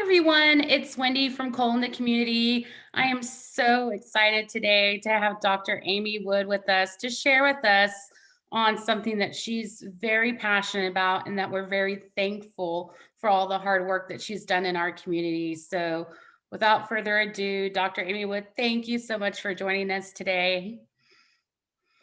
everyone. It's Wendy from Cole in the Community. I am so excited today to have Dr. Amy Wood with us to share with us on something that she's very passionate about and that we're very thankful for all the hard work that she's done in our community. So, without further ado, Dr. Amy Wood, thank you so much for joining us today.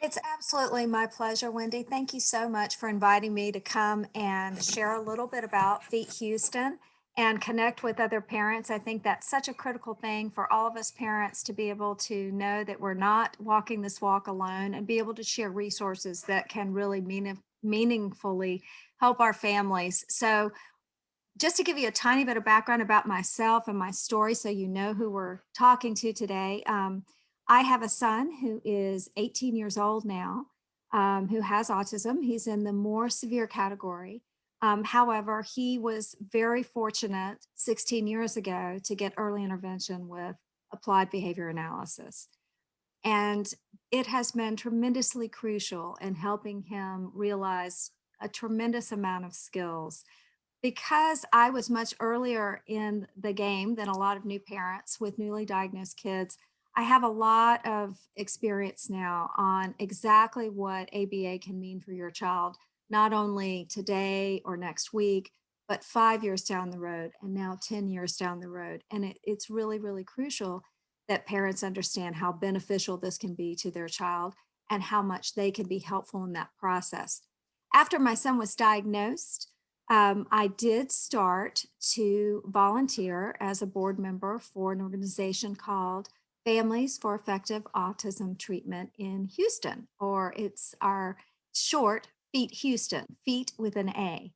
It's absolutely my pleasure, Wendy. Thank you so much for inviting me to come and share a little bit about Feet Houston and connect with other parents. I think that's such a critical thing for all of us parents to be able to know that we're not walking this walk alone and be able to share resources that can really meaningfully help our families. So, just to give you a tiny bit of background about myself and my story so you know who we're talking to today, I have a son who is 18 years old now, who has autism. He's in the more severe category. However, he was very fortunate 16 years ago to get early intervention with applied behavior analysis. And it has been tremendously crucial in helping him realize a tremendous amount of skills because I was much earlier in the game than a lot of new parents with newly diagnosed kids. I have a lot of experience now on exactly what ABA can mean for your child, not only today or next week, but 5 years down the road and now 10 years down the road. And it's really, really crucial that parents understand how beneficial this can be to their child and how much they can be helpful in that process. After my son was diagnosed, I did start to volunteer as a board member for an organization called Families for Effective Autism Treatment in Houston, or it's our short Feet Houston, feet with an A.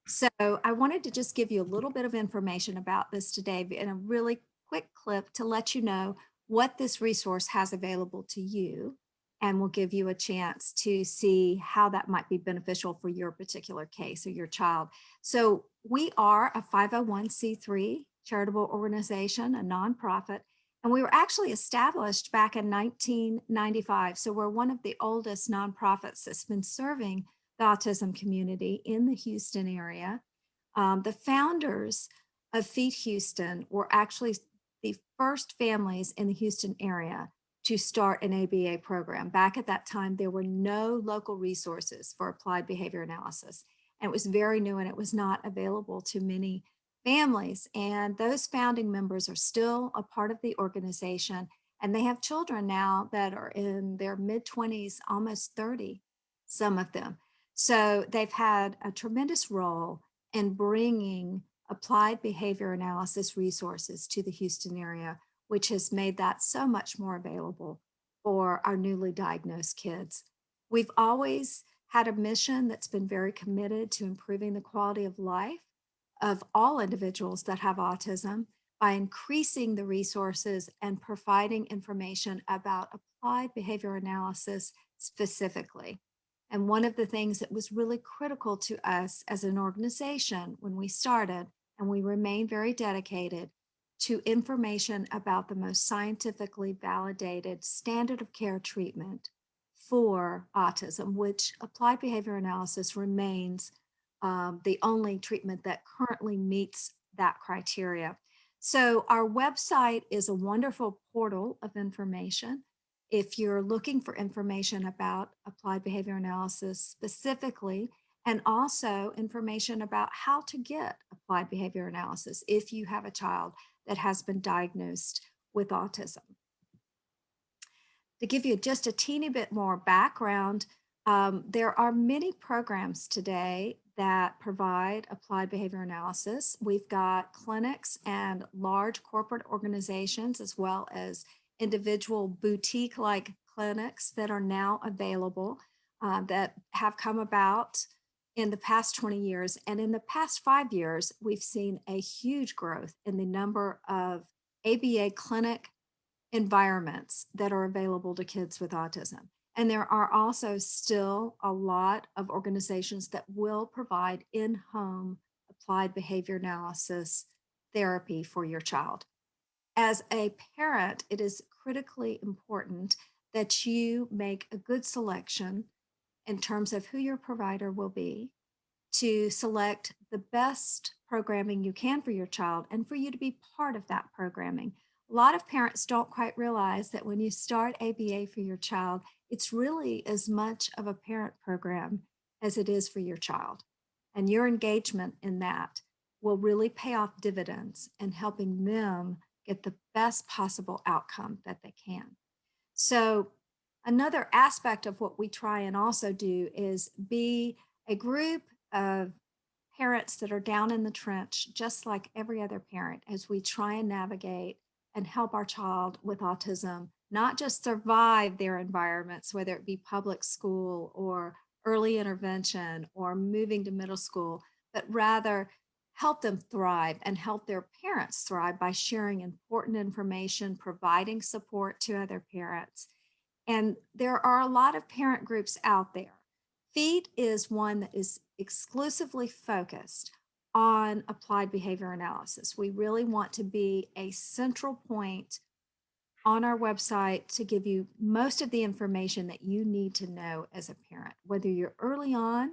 So I wanted to just give you a little bit of information about this today in a really quick clip to let you know what this resource has available to you and will give you a chance to see how that might be beneficial for your particular case or your child. So we are a 501c3 charitable organization, a nonprofit, and we were actually established back in 1995. So we're one of the oldest nonprofits that's been serving the autism community in the Houston area. The founders of Feed Houston were actually the first families in the Houston area to start an ABA program. Back at that time, there were no local resources for applied behavior analysis. And it was very new and it was not available to many families. And those founding members are still a part of the organization. And they have children now that are in their mid 20s, almost 30, some of them. So they've had a tremendous role in bringing applied behavior analysis resources to the Houston area, which has made that so much more available for our newly diagnosed kids. We've always had a mission that's been very committed to improving the quality of life of all individuals that have autism by increasing the resources and providing information about applied behavior analysis specifically. And one of the things that was really critical to us as an organization when we started, and we remain very dedicated to information about the most scientifically validated standard of care treatment for autism, which applied behavior analysis remains the only treatment that currently meets that criteria. So, our website is a wonderful portal of information. If you're looking for information about applied behavior analysis specifically, and also information about how to get applied behavior analysis if you have a child that has been diagnosed with autism. To give you just a teeny bit more background, there are many programs today that provide applied behavior analysis. We've got clinics and large corporate organizations, as well as individual boutique like clinics that are now available that have come about in the past 20 years. And in the past 5 years, we've seen a huge growth in the number of ABA clinic environments that are available to kids with autism. And there are also still a lot of organizations that will provide in home applied behavior analysis therapy for your child. As a parent, it is critically important that you make a good selection in terms of who your provider will be, to select the best programming you can for your child and for you to be part of that programming. A lot of parents don't quite realize that when you start ABA for your child, it's really as much of a parent program as it is for your child. And your engagement in that will really pay off dividends in helping them get the best possible outcome that they can. So, another aspect of what we try and also do is be a group of parents that are down in the trench, just like every other parent, as we try and navigate and help our child with autism not just survive their environments, whether it be public school or early intervention or moving to middle school, but rather help them thrive and help their parents thrive by sharing important information, providing support to other parents. And there are a lot of parent groups out there. FEET is one that is exclusively focused on applied behavior analysis. We really want to be a central point on our website to give you most of the information that you need to know as a parent, whether you're early on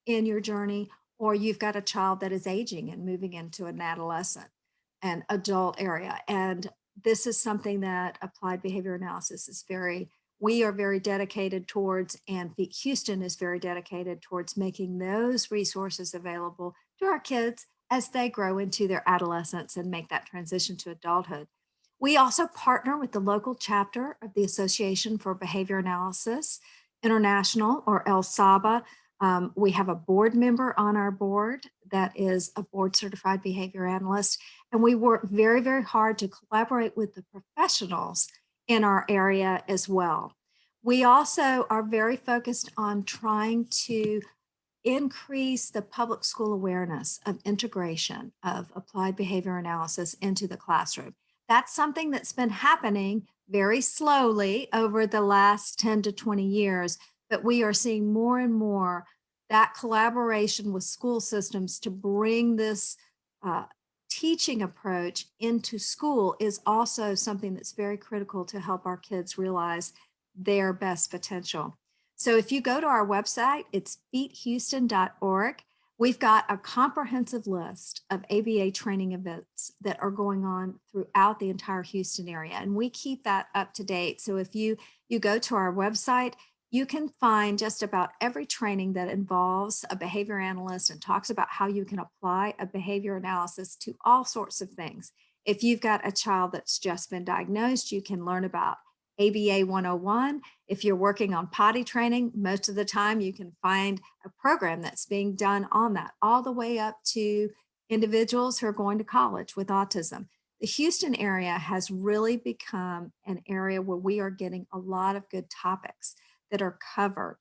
in your journey or you've got a child that is aging and moving into an adolescent and adult area. And this is something that applied behavior analysis is we are very dedicated towards, and Houston is very dedicated towards making those resources available to our kids as they grow into their adolescence and make that transition to adulthood. We also partner with the local chapter of the Association for Behavior Analysis International, or ELSABA. We have a board member on our board that is a board certified behavior analyst, and we work very, very hard to collaborate with the professionals in our area as well. We also are very focused on trying to increase the public school awareness of integration of applied behavior analysis into the classroom. That's something that's been happening very slowly over the last 10 to 20 years, but we are seeing more and more that collaboration with school systems to bring this uh, teaching approach into school is also something that's very critical to help our kids realize their best potential. So if you go to our website, it's feethouston.org. We've got a comprehensive list of ABA training events that are going on throughout the entire Houston area, and we keep that up to date. So if you go to our website, you can find just about every training that involves a behavior analyst and talks about how you can apply a behavior analysis to all sorts of things. If you've got a child that's just been diagnosed, you can learn about ABA 101. If you're working on potty training, most of the time you can find a program that's being done on that, all the way up to individuals who are going to college with autism. The Houston area has really become an area where we are getting a lot of good topics that are covered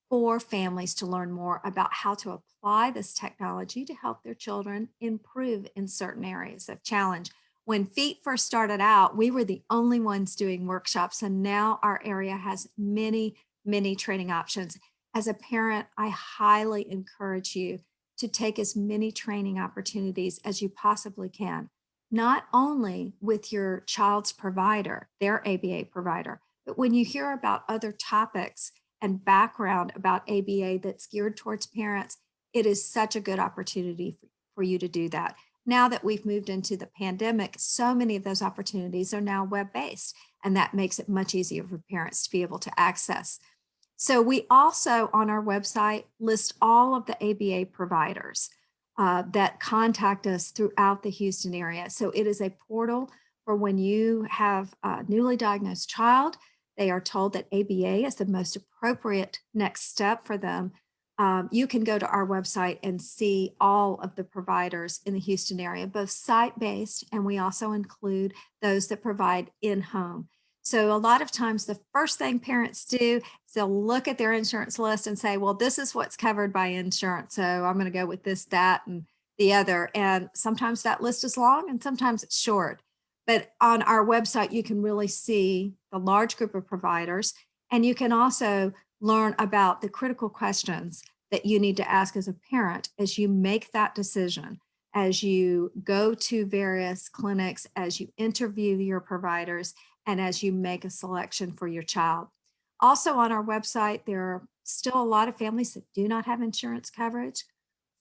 for families to learn more about how to apply this technology to help their children improve in certain areas of challenge. When FEET first started out, we were the only ones doing workshops, and now our area has many, many training options. As a parent, I highly encourage you to take as many training opportunities as you possibly can, not only with your child's provider, their ABA provider, but when you hear about other topics and background about ABA that's geared towards parents, it is such a good opportunity for you to do that. Now that we've moved into the pandemic, so many of those opportunities are now web-based, and that makes it much easier for parents to be able to access. So we also, on our website, list all of the ABA providers that contact us throughout the Houston area. So it is a portal for when you have a newly diagnosed child. They are told that ABA is the most appropriate next step for them. You can go to our website and see all of the providers in the Houston area, both site-based, and we also include those that provide in-home. So a lot of times the first thing parents do is they'll look at their insurance list and say, well, this is what's covered by insurance, so I'm going to go with this, that, and the other. And sometimes that list is long and sometimes it's short. But on our website, you can really see the large group of providers, and you can also learn about the critical questions that you need to ask as a parent as you make that decision, as you go to various clinics, as you interview your providers, and as you make a selection for your child. Also on our website, there are still a lot of families that do not have insurance coverage.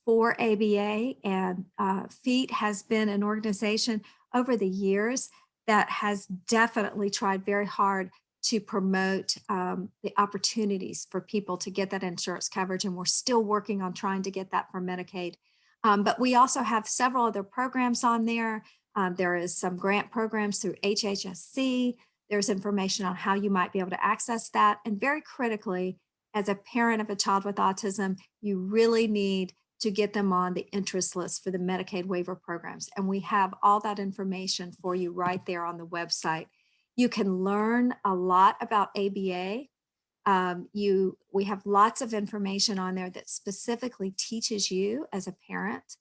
for ABA, and FEET has been an organization over the years that has definitely tried very hard to promote the opportunities for people to get that insurance coverage. And we're still working on trying to get that for Medicaid. But we also have several other programs on there. There is some grant programs through HHSC. There's information on how you might be able to access that. And very critically, as a parent of a child with autism, you really need to get them on the interest list for the Medicaid waiver programs. And we have all that information for you right there on the website. You can learn a lot about ABA. We have lots of information on there that specifically teaches you as a parent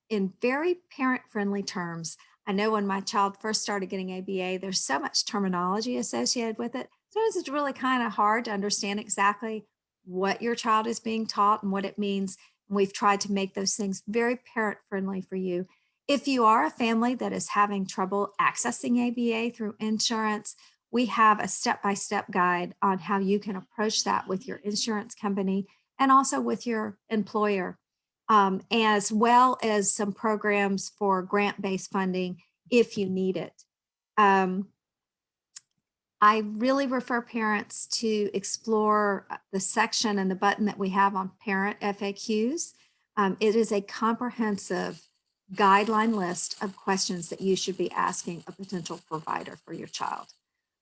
in very parent-friendly terms. I know when my child first started getting ABA, there's so much terminology associated with it. Sometimes it's really kind of hard to understand exactly what your child is being taught and what it means. And we've tried to make those things very parent-friendly for you. If you are a family that is having trouble accessing ABA through insurance, we have a step-by-step guide on how you can approach that with your insurance company and also with your employer, as well as some programs for grant-based funding if you need it. I really refer parents to explore the section and the button that we have on parent FAQs. It is a comprehensive guideline list of questions that you should be asking a potential provider for your child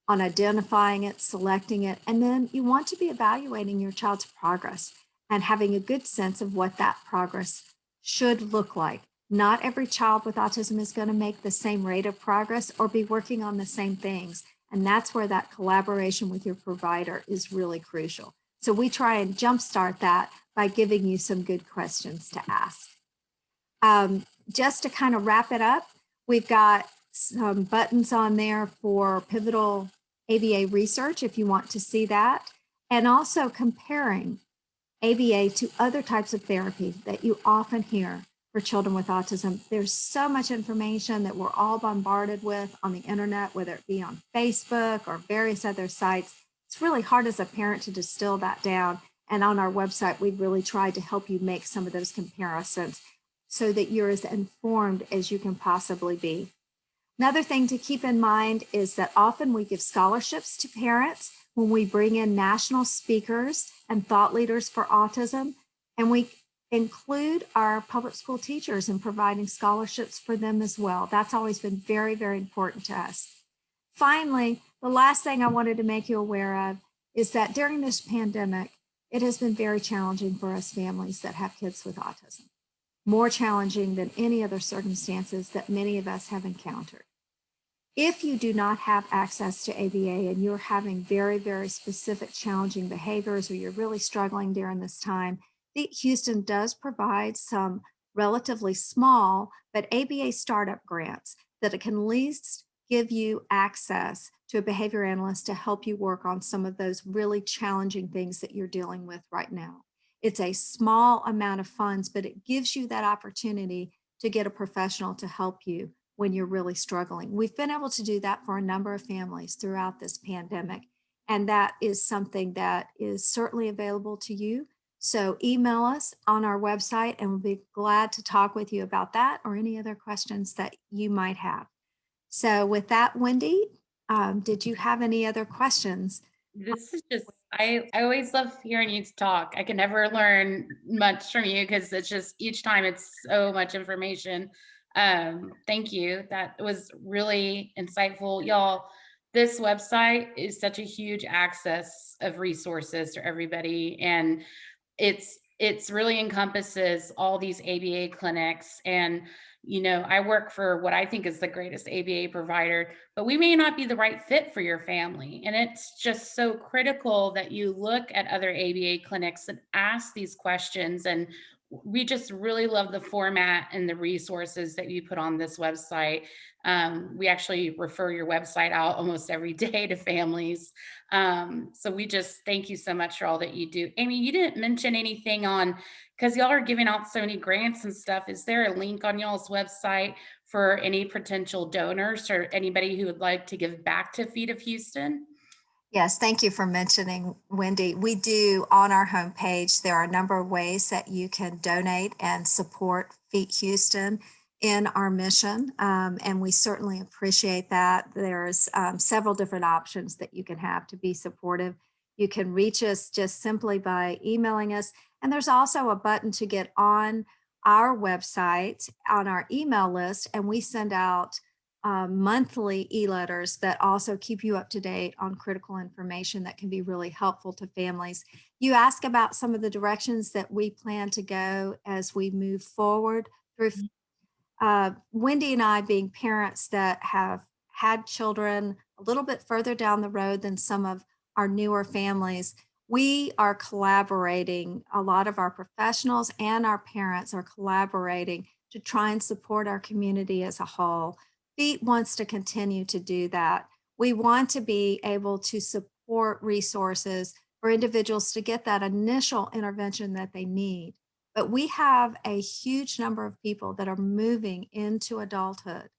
on identifying it, selecting it, and then you want to be evaluating your child's progress and having a good sense of what that progress should look like. Not every child with autism is going to make the same rate of progress or be working on the same things. And that's where that collaboration with your provider is really crucial. So we try and jumpstart that by giving you some good questions to ask. Just to kind of wrap it up, we've got some buttons on there for pivotal ABA research if you want to see that, and also comparing ABA to other types of therapy that you often hear for children with autism. There's so much information that we're all bombarded with on the internet, whether it be on Facebook or various other sites. It's really hard as a parent to distill that down. And on our website, we've really tried to help you make some of those comparisons so that you're as informed as you can possibly be. Another thing to keep in mind is that often we give scholarships to parents when we bring in national speakers and thought leaders for autism, and we include our public school teachers in providing scholarships for them as well. That's always been very, very important to us. Finally, the last thing I wanted to make you aware of is that during this pandemic, it has been very challenging for us families that have kids with autism, more challenging than any other circumstances that many of us have encountered. If you do not have access to ABA and you're having very, very specific challenging behaviors, or you're really struggling during this time, Houston does provide some relatively small but ABA startup grants that it can at least give you access to a behavior analyst to help you work on some of those really challenging things that you're dealing with right now. It's a small amount of funds, but it gives you that opportunity to get a professional to help you when you're really struggling. We've been able to do that for a number of families throughout this pandemic, and that is something that is certainly available to you. So email us on our website and we'll be glad to talk with you about that or any other questions that you might have. So with that, Wendy, did you have any other questions? This is just, I always love hearing you talk. I can never learn much from you because it's just each time it's so much information. Thank you. That was really insightful. Y'all, this website is such a huge access of resources to everybody. And it's really encompasses all these ABA clinics. And I work for what I think is the greatest ABA provider, but we may not be the right fit for your family. And it's just so critical that you look at other ABA clinics and ask these questions. And we just really love the format and the resources that you put on this website. We actually refer your website out almost every day to families. So we just thank you so much for all that you do. Amy, you didn't mention anything on, because y'all are giving out so many grants and stuff. Is there a link on y'all's website for any potential donors or anybody who would like to give back to Feet of Houston? Yes, thank you for mentioning, Wendy. We do on our homepage, there are a number of ways that you can donate and support Feet Houston in our mission. And we certainly appreciate that. There's several different options that you can have to be supportive. You can reach us just simply by emailing us. And there's also a button to get on our website on our email list, and we send out monthly e-letters that also keep you up to date on critical information that can be really helpful to families. You ask about some of the directions that we plan to go as we move forward through. Wendy and I, being parents that have had children a little bit further down the road than some of our newer families, we are collaborating. A lot of our professionals and our parents are collaborating to try and support our community as a whole. FEET wants to continue to do that. We want to be able to support resources for individuals to get that initial intervention that they need. But we have a huge number of people that are moving into adulthood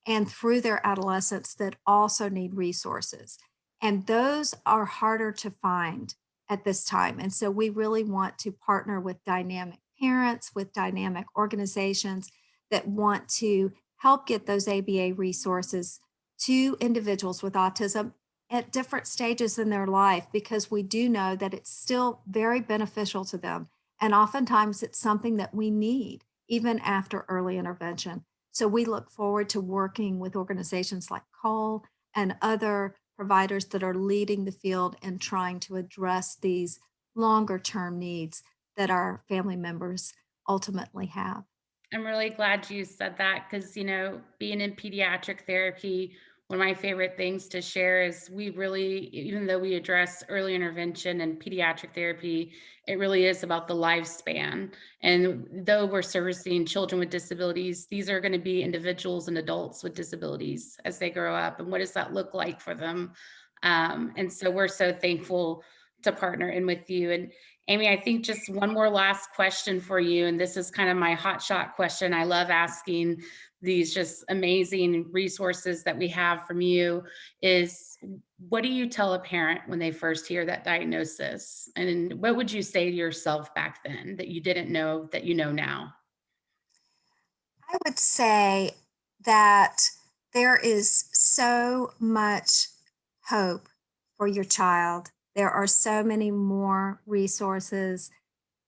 and through their adolescence that also need resources. And those are harder to find at this time. And so we really want to partner with dynamic parents, with dynamic organizations that want to help get those ABA resources to individuals with autism at different stages in their life, because we do know that it's still very beneficial to them. And oftentimes it's something that we need even after early intervention. So we look forward to working with organizations like Cole and other providers that are leading the field and trying to address these longer term needs that our family members ultimately have. I'm really glad you said that because, being in pediatric therapy, one of my favorite things to share is we really, even though we address early intervention and pediatric therapy, it really is about the lifespan. And though we're servicing children with disabilities, these are going to be individuals and adults with disabilities as they grow up. And what does that look like for them? And so we're so thankful to partner in with you. And Amy, I think just one more last question for you. And this is kind of my hot shot question. I love asking these just amazing resources that we have from you is what do you tell a parent when they first hear that diagnosis? And what would you say to yourself back then that you didn't know that you know now? I would say that there is so much hope for your child. There are so many more resources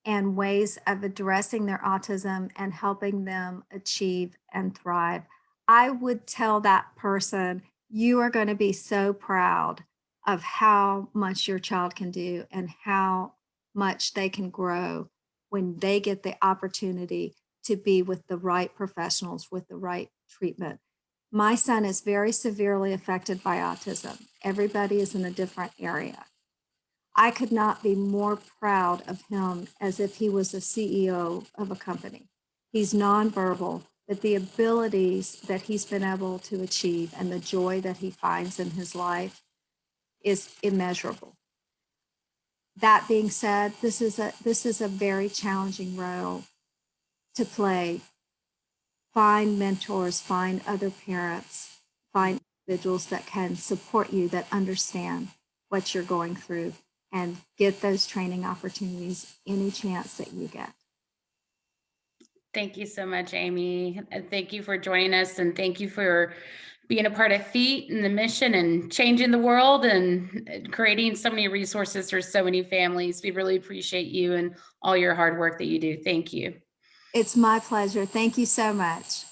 and ways of addressing their autism and helping them achieve and thrive. I would tell that person, you are going to be so proud of how much your child can do and how much they can grow when they get the opportunity to be with the right professionals with the right treatment. My son is very severely affected by autism. Everybody is in a different area. I could not be more proud of him as if he was a CEO of a company. He's nonverbal, but the abilities that he's been able to achieve and the joy that he finds in his life is immeasurable. That being said, this is a very challenging role to play. Find mentors, find other parents, find individuals that can support you, that understand what you're going through, and get those training opportunities any chance that you get. Thank you so much, Amy. And thank you for joining us. And thank you for being a part of FEET and the mission and changing the world and creating so many resources for so many families. We really appreciate you and all your hard work that you do. Thank you. It's my pleasure. Thank you so much.